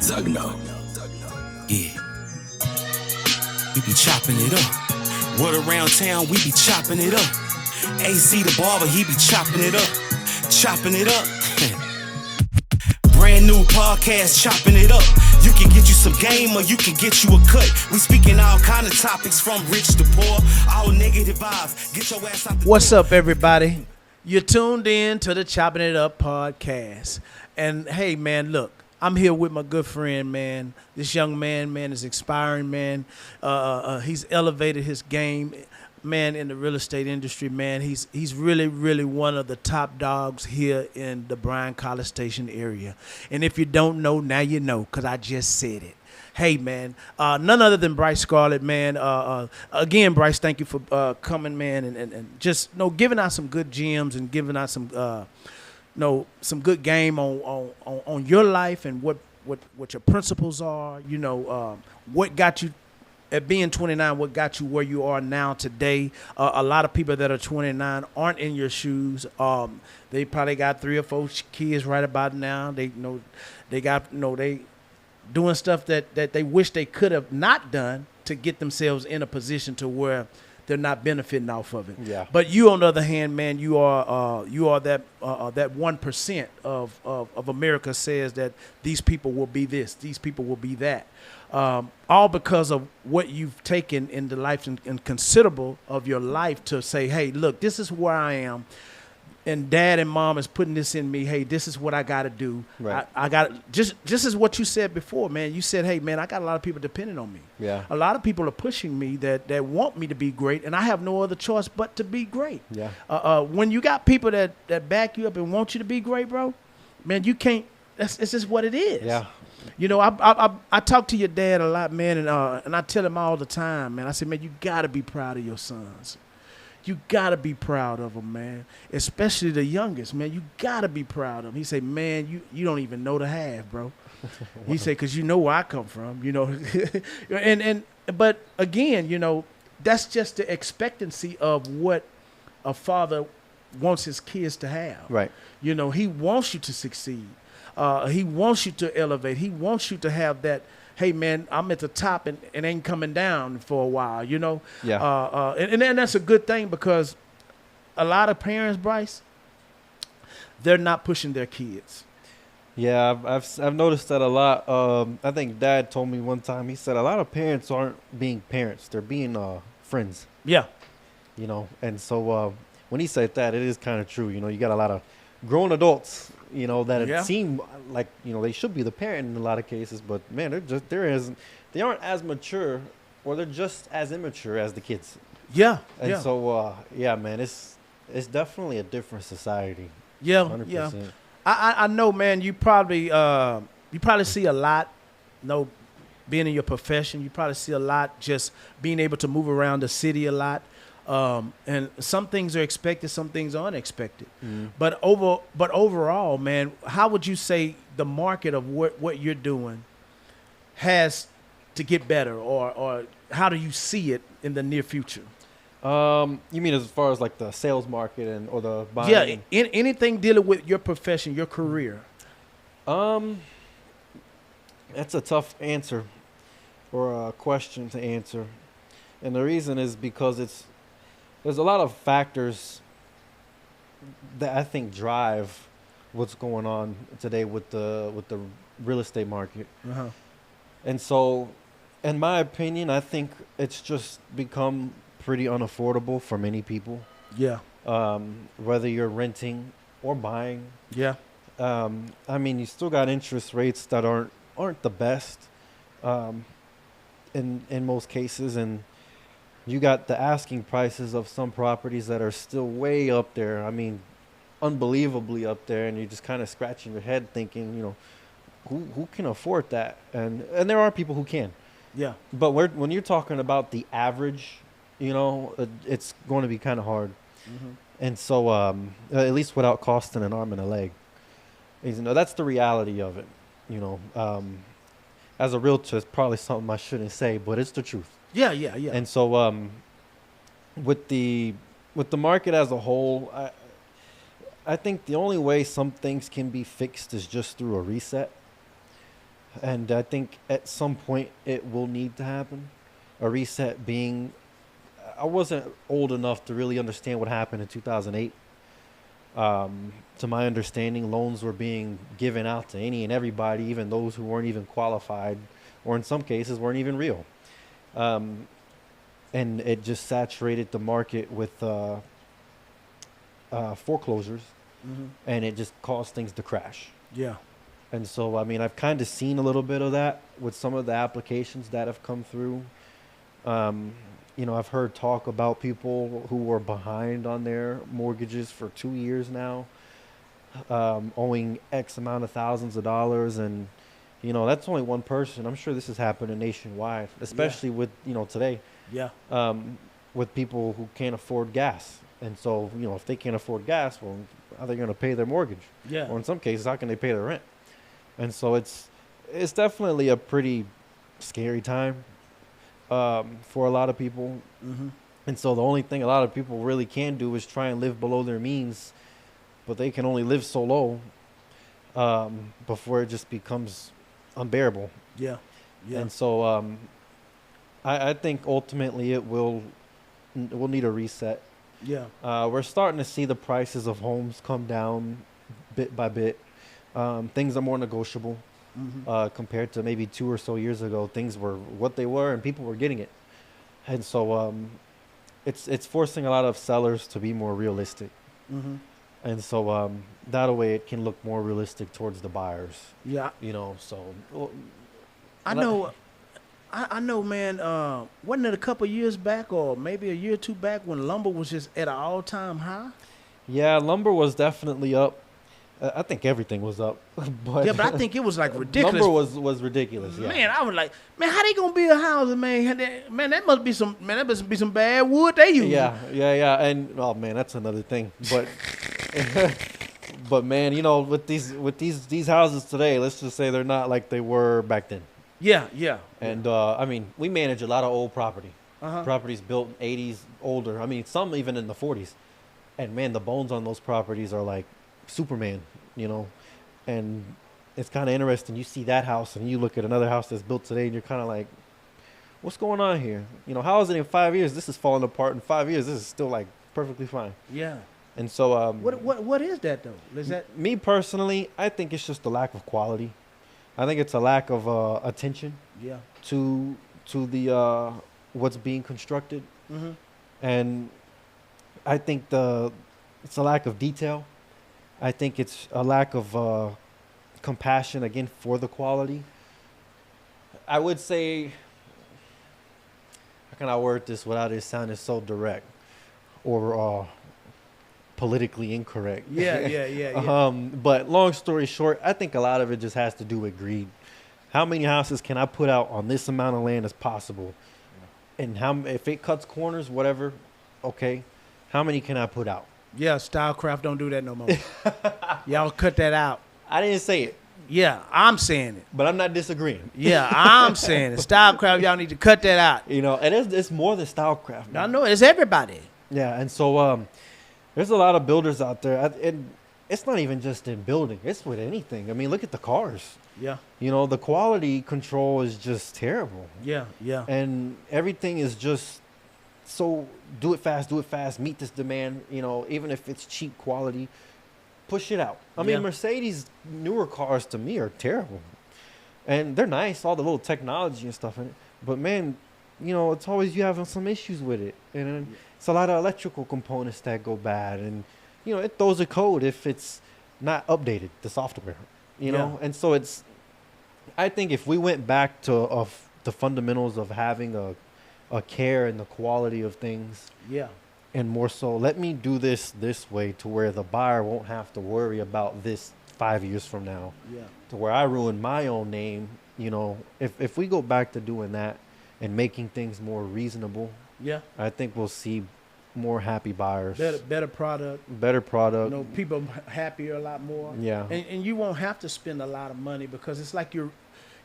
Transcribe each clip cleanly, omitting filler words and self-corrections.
Zugno. Yeah. We be chopping it up. Word around town, we be chopping it up. AC the barber, he be chopping it up. Chopping it up. Brand new podcast, chopping it up. You can get you some game or you can get you a cut. We speaking all kind of topics from rich to poor. All negative vibes. Get your ass out the What's door. up, everybody? You're tuned in to the Chopping It Up podcast. And hey, man, look, I'm here with my good friend, man. This young man, is inspiring, man. He's elevated his game, man, in the real estate industry, man. He's really, really one of the top dogs here in the Bryan College Station area. And if you don't know, now you know, because I just said it. Hey, man, none other than Bryce, Scarlett, man. Again, Bryce, thank you for coming, man, and just giving out some good gems and giving out some some good game on your life and what your principles are. What got you at being 29, what got you where you are now today. A lot of people that are 29 aren't in your shoes. They probably got 3 or 4 kids right about now. They doing stuff that they wish they could have not done to get themselves in a position to where they're not benefiting off of it. Yeah. But you, on the other hand, man, you are that 1% of America says that these people will be this, these people will be that. All because of what you've taken in the life and considerable of your life to say, hey, look, this is where I am. And dad and mom is putting this in me. Hey, this is what I got to do. Right. I got just as what you said before, man. You said, hey, man, I got a lot of people depending on me. Yeah. A lot of people are pushing me that want me to be great, and I have no other choice but to be great. Yeah. When you got people that back you up and want you to be great, bro, man, you can't. It's just what it is. Yeah. I talk to your dad a lot, man, and I tell him all the time, man. I say, man, you got to be proud of your sons. You got to be proud of them, man, especially the youngest, man. You got to be proud of them. He say, man, you don't even know the half, bro. He say, because you know where I come from, But, again, that's just the expectancy of what a father wants his kids to have. Right. He wants you to succeed. He wants you to elevate. He wants you to have that, hey, man, I'm at the top and ain't coming down for a while, Yeah. And that's a good thing because a lot of parents, Bryce, they're not pushing their kids. Yeah, I've noticed that a lot. I think Dad told me one time, he said a lot of parents aren't being parents. They're being friends, Yeah. And so when he said that, it is kind of true. You got a lot of grown adults, that Yeah. it seem like, they should be the parent in a lot of cases, but man, they aren't as mature, or they're just as immature as the kids. Yeah. And yeah. so, man, it's definitely a different society. Yeah. 100%. Yeah. I know, man, you probably see a lot, being in your profession. You probably see a lot just being able to move around the city a lot. And some things are expected, some things are unexpected. Mm. But overall, man, how would you say the market of what you're doing has to get better, or how do you see it in the near future? You mean as far as like the sales market or the buying? Yeah, anything dealing with your profession, your career. That's a tough answer, or a question to answer, and the reason is because there's a lot of factors that I think drive what's going on today with the real estate market. Uh-huh. And so, in my opinion, I think it's just become pretty unaffordable for many people. Yeah. Whether you're renting or buying. Yeah. You still got interest rates that aren't the best in most cases, and you got the asking prices of some properties that are still way up there. Unbelievably up there, and you're just kind of scratching your head thinking, who can afford that? And there are people who can. Yeah. But when you're talking about the average, it's going to be kind of hard. Mm-hmm. And so, at least without costing an arm and a leg, that's the reality of it. As a realtor, it's probably something I shouldn't say, but it's the truth. Yeah. And so, with the market as a whole, I think the only way some things can be fixed is just through a reset. And I think at some point it will need to happen. A reset being, I wasn't old enough to really understand what happened in 2008. To my understanding, loans were being given out to any and everybody, even those who weren't even qualified, or in some cases weren't even real. And it just saturated the market with foreclosures, and it just caused things to crash. Yeah. And so, I mean, I've kind of seen a little bit of that with some of the applications that have come through. I've heard talk about people who were behind on their mortgages for 2 years now, owing X amount of thousands of dollars. And, that's only one person. I'm sure this is happening nationwide, especially with, today. Yeah. With people who can't afford gas. And so, if they can't afford gas, well, how are they going to pay their mortgage? Yeah. Or in some cases, how can they pay their rent? And so it's definitely a pretty scary time for a lot of people. And so the only thing a lot of people really can do is try and live below their means, but they can only live so low before it just becomes unbearable. Yeah. Yeah. And so I think ultimately it will need a reset. Yeah. We're starting to see the prices of homes come down bit by bit. Things are more negotiable compared to maybe 2 or so years ago. Things were what they were, and people were getting it. And so it's forcing a lot of sellers to be more realistic. And so that way it can look more realistic towards the buyers. Yeah. So I know, man. Wasn't it a couple years back, or maybe a year or two back, when lumber was just at an all-time high? Yeah, lumber was definitely up. I think everything was up, but I think it was like ridiculous. Lumber was ridiculous. Yeah. Man, I was like, man, how they gonna build houses, man? Man, that must be some bad wood they use. Yeah, and oh man, that's another thing. But but man, with these houses today, let's just say they're not like they were back then. Yeah. And I mean, we manage a lot of old property. Uh-huh. Properties built in 80s, older. I mean, some even in the 40s. And man, the bones on those properties are like Superman, and it's kind of interesting. You see that house and you look at another house that's built today and you're kind of like, what's going on here? How is it in 5 years? This is falling apart. In 5 years, this is still like perfectly fine. Yeah. And so, what is that though? Is that me personally? I think it's just a lack of quality. I think it's a lack of attention. Yeah. To the what's being constructed, and I think it's a lack of detail. I think it's a lack of compassion, again, for the quality. I would say, how can I word this without it sounding so direct or politically incorrect? Yeah. But long story short, I think a lot of it just has to do with greed. How many houses can I put out on this amount of land as possible? And if it cuts corners, whatever, okay, how many can I put out? Yeah, Stylecraft don't do that no more. Y'all cut that out. I didn't say it. Yeah, I'm saying it. But I'm not disagreeing. Yeah, I'm saying it. Stylecraft, y'all need to cut that out. And it's more than Stylecraft. I know, it's everybody. Yeah, and so there's a lot of builders out there. And it's not even just in building. It's with anything. I mean, look at the cars. Yeah. The quality control is just terrible. Yeah. And everything is just so do it fast, meet this demand, even if it's cheap quality, push it out. I mean, Mercedes newer cars to me are terrible. And they're nice, all the little technology and stuff in it. But man, it's always you having some issues with it. And it's a lot of electrical components that go bad. And, it throws a code if it's not updated, the software, And so I think if we went back to the fundamentals of having a care and the quality of things. Yeah. And more so, let me do this way to where the buyer won't have to worry about this 5 years from now. Yeah. To where I ruin my own name. If we go back to doing that and making things more reasonable, I think we'll see more happy buyers. Better product. People happier a lot more. Yeah. And you won't have to spend a lot of money because it's like you're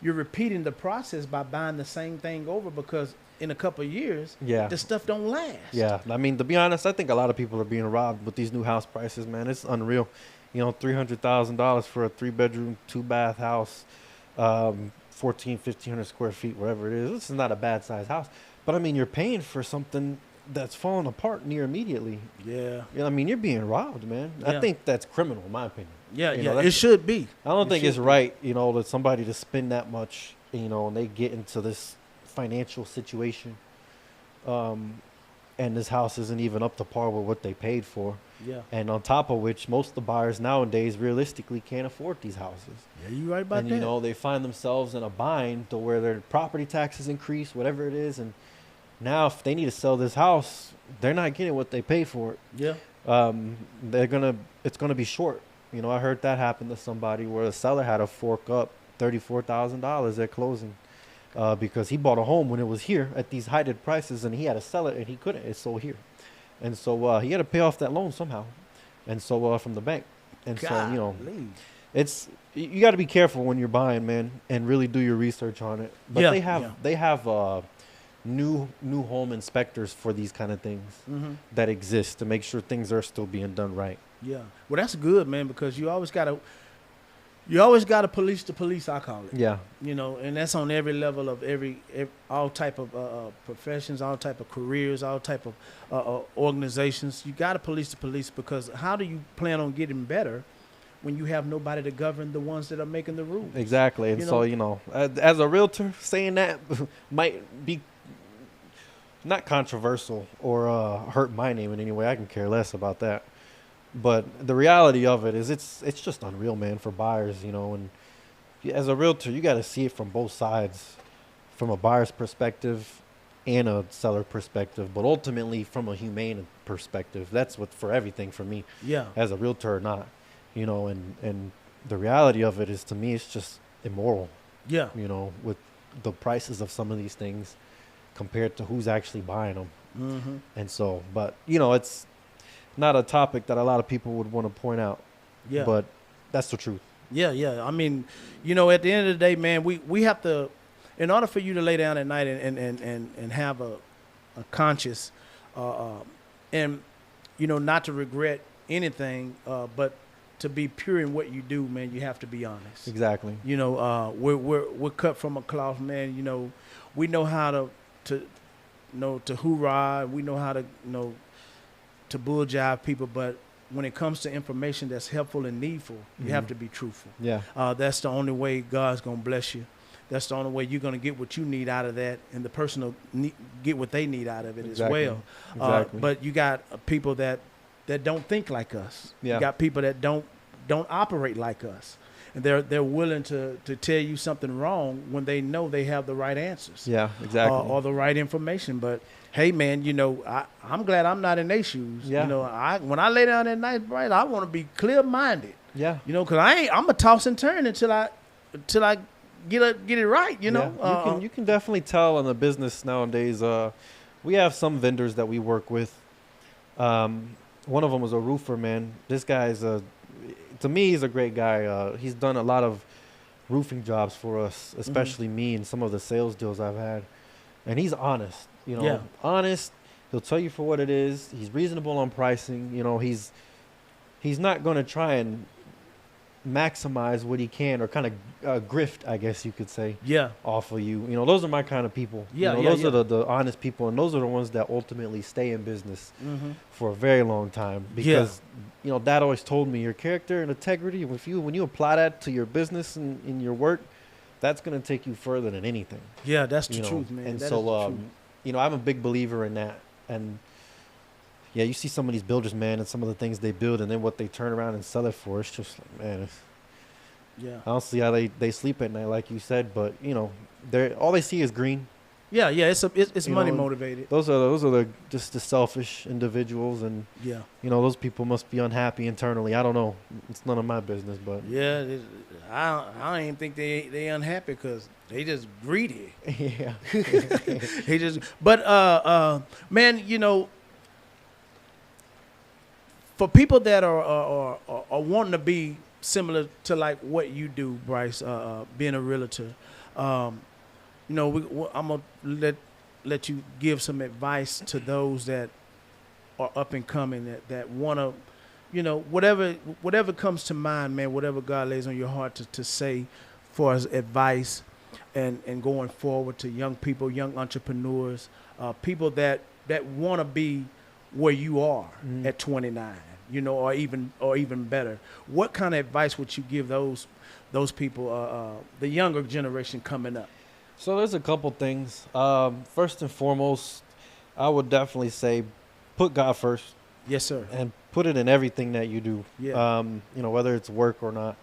repeating the process by buying the same thing over because in a couple of years, Yeah. the stuff don't last. Yeah, I mean, to be honest, I think a lot of people are being robbed with these new house prices, man. It's unreal. You know, $300,000 for a 3-bedroom, 2-bath house, 1,500 square feet, wherever it is. This is not a bad sized house, but I mean, you're paying for something that's falling apart near immediately. Yeah. You know, I mean, you're being robbed, man. Yeah. I think that's criminal, in my opinion. Yeah, You yeah, know, it should be. I don't It think it's should be. right, you know, that somebody to spend that much, you know, and they get into this financial situation, and this house isn't even up to par with what they paid for. Yeah. And on top of which, most of the buyers nowadays realistically can't afford these houses. Yeah, you right about And, that. you know, they find themselves in a bind to where their property taxes increase, whatever it is. And now if they need to sell this house, they're not getting what they paid for it. Yeah. It's gonna be short. You know, I heard that happen to somebody where the seller had to fork up $34,000 at closing, because he bought a home when it was here at these heightened prices, and he had to sell it, and he couldn't. It's sold here, and so he had to pay off that loan somehow, and so from the bank, and so you know, Golly. you got to be careful when you're buying, man, and really do your research on it. But Yeah, they have new home inspectors for these kind of things Mm-hmm. that exist to make sure things are still being done right. Yeah. Well, that's good, man, because you always gotta police the police, I call it. Yeah, You know, and that's on every level of all type of professions, all type of careers, all type of organizations. You got to police the police, because how do you plan on getting better when you have nobody to govern the ones that are making the rules? exactly. And You so, know- you know, as a realtor, saying that might be not controversial or hurt my name in any way. I can care less about that. But the reality of it is it's just unreal, man, for buyers, you know. And as a realtor, you got to see it from both sides, from a buyer's perspective and a seller perspective, but ultimately from a humane perspective. That's what for everything for me, Yeah. as a realtor or not, you know. And the reality of it is, to me, it's just immoral, Yeah. you know, with the prices of some of these things compared to who's actually buying them. Mm-hmm. And so, but you know, it's not a topic that a lot of people would want to point out, Yeah. but that's the truth. Yeah, yeah. I mean, you know, at the end of the day, man, we have to, in order for you to lay down at night and have a conscious, and, you know, not to regret anything, but to be pure in what you do, man, you have to be honest. Exactly. You know, we're cut from a cloth, man. You know, we know how to hoorah. We know how to, you know, to bull jive people, but when it comes to information that's helpful and needful, you have Mhm. to be truthful. Yeah. That's the only way God's gonna bless you. That's the only way you're gonna get what you need out of that, and the person will get what they need out of it Exactly. as well. Exactly. But you got people that don't think like us. Yeah. You got people that don't operate like us, and they're willing to tell you something wrong when they know they have the right answers. Yeah. Exactly. Or the right information. But hey, man, you know, I'm glad I'm not in their shoes. Yeah. You know, when I lay down at night, Bryce, I want to be clear minded. yeah. You know, cause I'm a toss and turn until I get it right. You know, Yeah. You can definitely tell in the business nowadays. We have some vendors that we work with. One of them was a roofer, man. This guy's to me, he's a great guy. He's done a lot of roofing jobs for us, especially me and some of the sales deals I've had. And he's honest, you know, Yeah. honest. He'll tell you for what it is. He's reasonable on pricing. You know, he's not going to try and maximize what he can, or kind of grift, I guess you could say, yeah, off of you. You know, those are my kind of people. Yeah, You know, yeah, those yeah. are the honest people, and those are the ones that ultimately stay in business for a very long time. Because, you know, Dad always told me your character and integrity, when you apply that to your business and in your work, that's going to take you further than anything. yeah. That's the You know, truth, man. and That is so, the truth. you know, I'm a big believer in that. And yeah, you see some of these builders, man, and some of the things they build, and then what they turn around and sell it for. It's just like, man, Yeah, I don't see how they sleep at night, like you said. But you know, all they see is green. yeah. It's You money know, motivated. Those are just the selfish individuals, and Yeah, you know, those people must be unhappy internally. I don't know. It's none of my business, but yeah. I don't even think they unhappy, because they just greedy. yeah, But man, you know, for people that are wanting to be similar to like what you do, Bryce, being a realtor, you know, I'm gonna let let you give some advice to those that are up and coming that want to, whatever comes to mind, man, whatever God lays on your heart to say for as advice and going forward to young people, young entrepreneurs, people that want to be where you are at 29, or even better. What kind of advice would you give those people, the younger generation coming up? So there's a couple things. First and foremost, I would definitely say put God first. Yes, sir. And put it in everything that you do. Yeah. Whether it's work or not.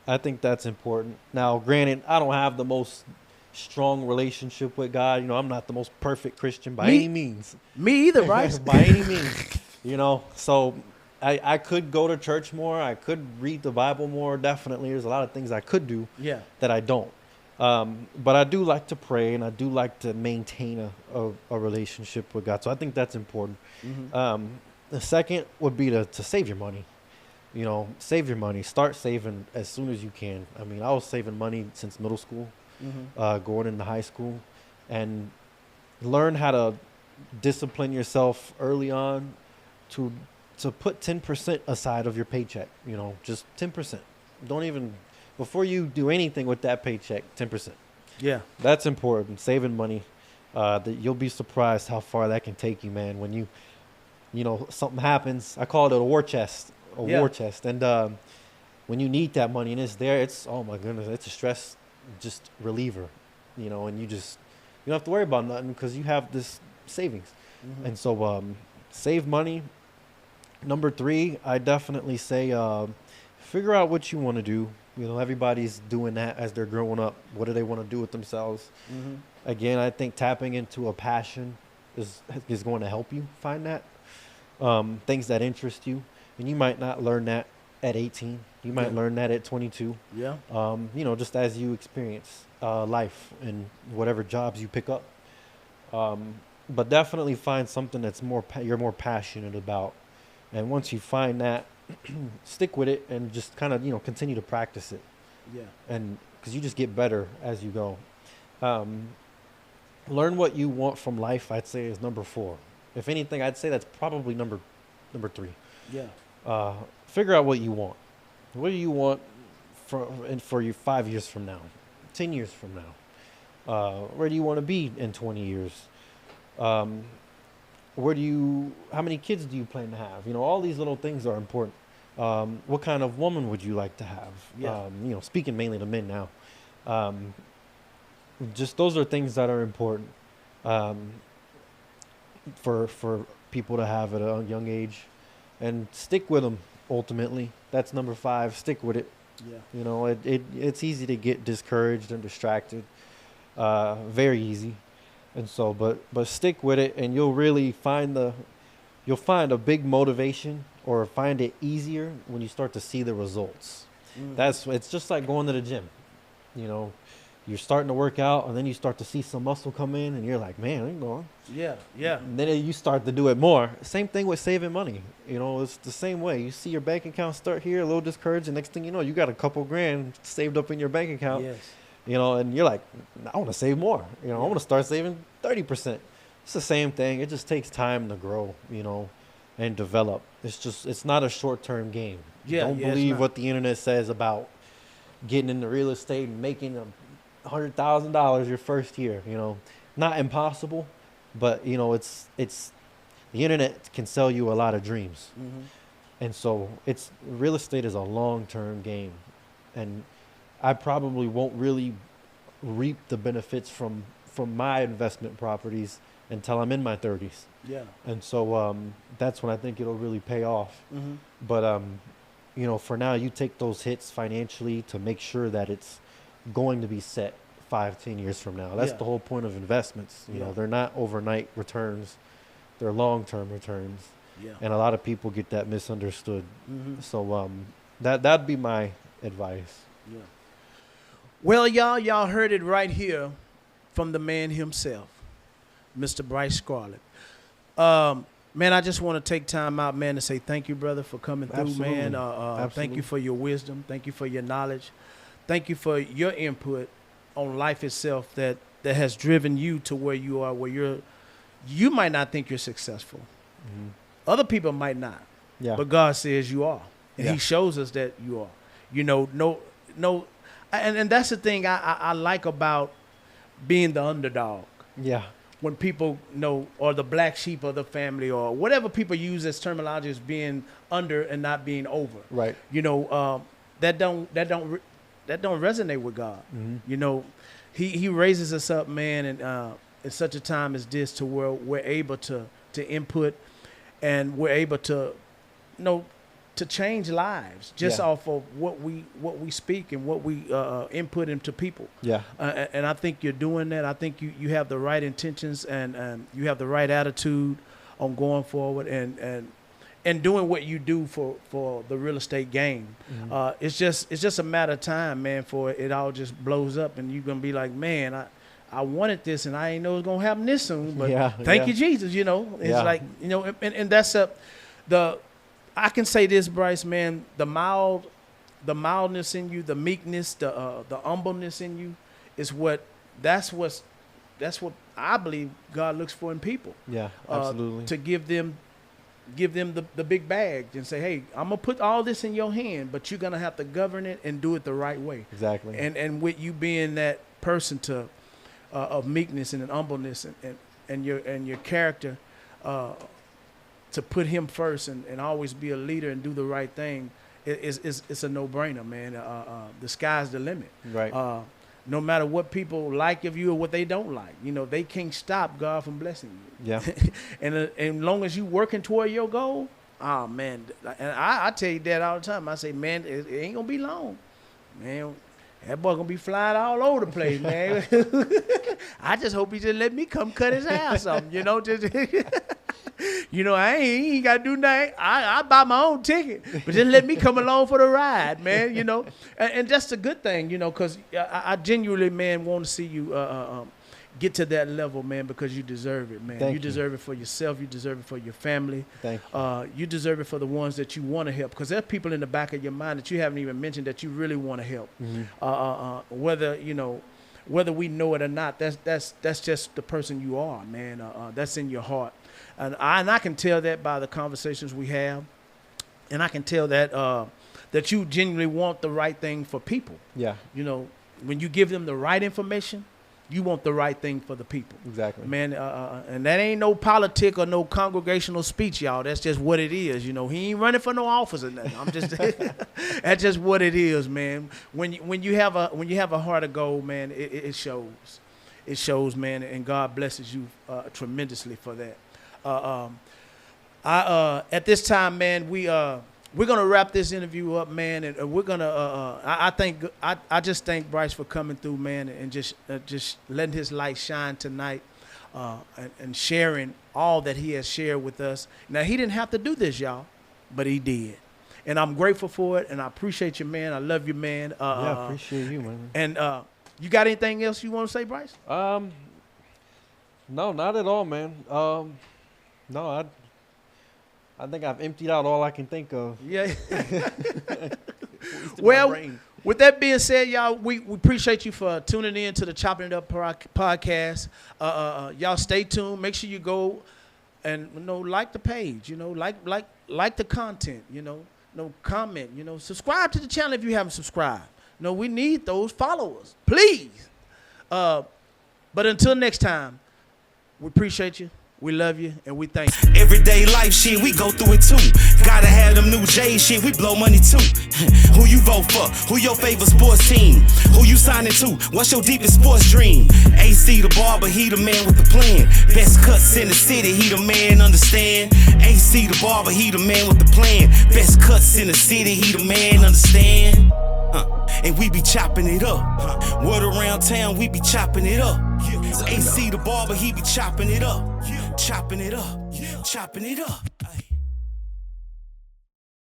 I think that's important. Now, granted, I don't have the most strong relationship with God. I'm not the most perfect Christian by any means. Me either, Bryce. By any means. So I could go to church more. I could read the Bible more. Definitely. There's a lot of things I could do that I don't. But I do like to pray, and I do like to maintain a relationship with God. So I think that's important. Mm-hmm. The second would be to save your money. Save your money. Start saving as soon as you can. I mean, I was saving money since middle school, going into high school, and learn how to discipline yourself early on to put 10% aside of your paycheck. Just 10%. Don't even, before you do anything with that paycheck, 10%. Yeah, that's important. Saving money. That you'll be surprised how far that can take you, man. When something happens, I call it a war chest. War chest. And when you need that money and it's there, oh my goodness, it's a stress just reliever, and you don't have to worry about nothing because you have this savings. Mm-hmm. And so save money. Number 3, I definitely say figure out what you want to do. Everybody's doing that as they're growing up. What do they want to do with themselves? Mm-hmm. Again, I think tapping into a passion is going to help you find that. Things that interest you. And you might not learn that at 18. You might learn that at 22. Yeah. Just as you experience life and whatever jobs you pick up. But definitely find something that's you're more passionate about. And once you find that, stick with it and just kind of, continue to practice it. Yeah. And because you just get better as you go. Learn what you want from life, I'd say, is number 4. If anything, I'd say that's probably number 3. Yeah. Figure out what you want. What do you want for you 5 years from now, 10 years from now? Where do you want to be in 20 years? How many kids do you plan to have? All these little things are important. What kind of woman would you like to have? Yeah. Speaking mainly to men now. Just those are things that are important for people to have at a young age. And stick with them, ultimately. That's number 5. Stick with it. Yeah. It's easy to get discouraged and distracted. Very easy. And so, but stick with it, and you'll really find a big motivation, or find it easier when you start to see the results. Mm. It's just like going to the gym. You're starting to work out, and then you start to see some muscle come in, and you're like, man, I'm going. Yeah, yeah. And then you start to do it more. Same thing with saving money. It's the same way. You see your bank account start here, a little discouraged, and next thing you know, you got a couple grand saved up in your bank account. Yes. And you're like, I want to save more. I want to start saving 30%. It's the same thing. It just takes time to grow, and develop. It's not a short-term game. Yeah, Don't believe what the internet says about getting into real estate and making $100,000 your first year. Not impossible, but it's the internet can sell you a lot of dreams. Mm-hmm. And so real estate is a long-term game, and I probably won't really reap the benefits from my investment properties until I'm in my 30s. Yeah. And so that's when I think it'll really pay off. Mm-hmm. But for now, you take those hits financially to make sure that it's going to be set 5-10 years from now. That's the whole point of investments. They're not overnight returns, they're long-term returns. Yeah. And a lot of people get that misunderstood. Mm-hmm. So that'd be my advice. Yeah. Well, y'all heard it right here from the man himself, Mr. Bryce Scarlett. Man, I just want to take time out, man, to say thank you, brother, for coming through, Absolutely. man. Thank you for your wisdom. Thank you for your knowledge. Thank you for your input on life itself that that has driven you to where you are, where you might not think you're successful. Mhm. Other people might not. Yeah. But God says you are. And Yeah. he shows us that you are. You know, no and that's the thing I like about being the underdog. Yeah. When people know, or the black sheep of the family, or whatever people use as terminology as being under and not being over. Right. You know, that don't resonate with God. Mhm. You know, he raises us up, man, and at such a time as this, to where we're able to input, and we're able to, to change lives just off of what we speak and what we input into people. Yeah. And I think you're doing that. I think you have the right intentions, and you have the right attitude on going forward, and doing what you do for the real estate game. Mhm. It's just a matter of time, man, for it all just blows up, and you're gonna be like, man, I wanted this, and I ain't know it was gonna happen this soon. But thank you, Jesus. You know, it's like, and that's I can say this, Bryce, man, the mildness in you, the meekness, the humbleness in you is that's what I believe God looks for in people. Yeah. Absolutely. To give them the big bag and say, hey, I'm gonna put all this in your hand, but you're gonna have to govern it and do it the right way. Exactly. And with you being that person of meekness and humbleness and your character, to put him first and always be a leader and do the right thing, it's a no-brainer, man. The sky's the limit. Right. No matter what people like of you or what they don't like, they can't stop God from blessing you. Yeah. And as long as you working toward your goal, oh man, and I tell you that all the time. I say, man, it ain't gonna be long, man. That boy gonna be flying all over the place, man. I just hope he just let me come cut his hair or something, I ain't got to do nothing. I buy my own ticket, but just let me come along for the ride, man, And that's a good thing, because I genuinely, man, want to see you get to that level, man, because you deserve it, man. You deserve it for yourself. You deserve it for your family. Thank you. You deserve it for the ones that you want to help, because there are people in the back of your mind that you haven't even mentioned that you really want to help. Mm-hmm. Whether we know it or not, that's just the person you are, man. That's in your heart. And I can tell that by the conversations we have, and I can tell that that you genuinely want the right thing for people. Yeah. When you give them the right information, you want the right thing for the people. Exactly. Man, and that ain't no politic or no congregational speech, y'all. That's just what it is. He ain't running for no office or nothing. I'm just that's just what it is, man. When you have a heart of gold, man, it shows. It shows, man, and God blesses you tremendously for that. At this time, man, we're gonna wrap this interview up, man, and we're gonna. I just thank Bryce for coming through, man, and just letting his light shine tonight, and sharing all that he has shared with us. Now, he didn't have to do this, y'all, but he did, and I'm grateful for it, and I appreciate you, man. I love you, man. I appreciate you, man. And you got anything else you want to say, Bryce? No, not at all, man. No, I think I've emptied out all I can think of. Yeah. Well, with that being said, y'all, we appreciate you for tuning in to the Chopping It Up podcast. Y'all stay tuned. Make sure you go and like the page. Like the content. Comment. Subscribe to the channel if you haven't subscribed. We need those followers, please. But until next time, we appreciate you. We love you, and we thank you. Everyday life shit, we go through it too. Gotta have them new J shit, we blow money too. Who you vote for? Who your favorite sports team? Who you signing to? What's your deepest sports dream? AC the barber, he the man with the plan. Best cuts in the city, he the man, understand? AC the barber, he the man with the plan. Best cuts in the city, he the man, understand? And we be chopping it up. Word around town, we be chopping it up. AC the barber, he be chopping it up. Chopping it up. Chopping it up.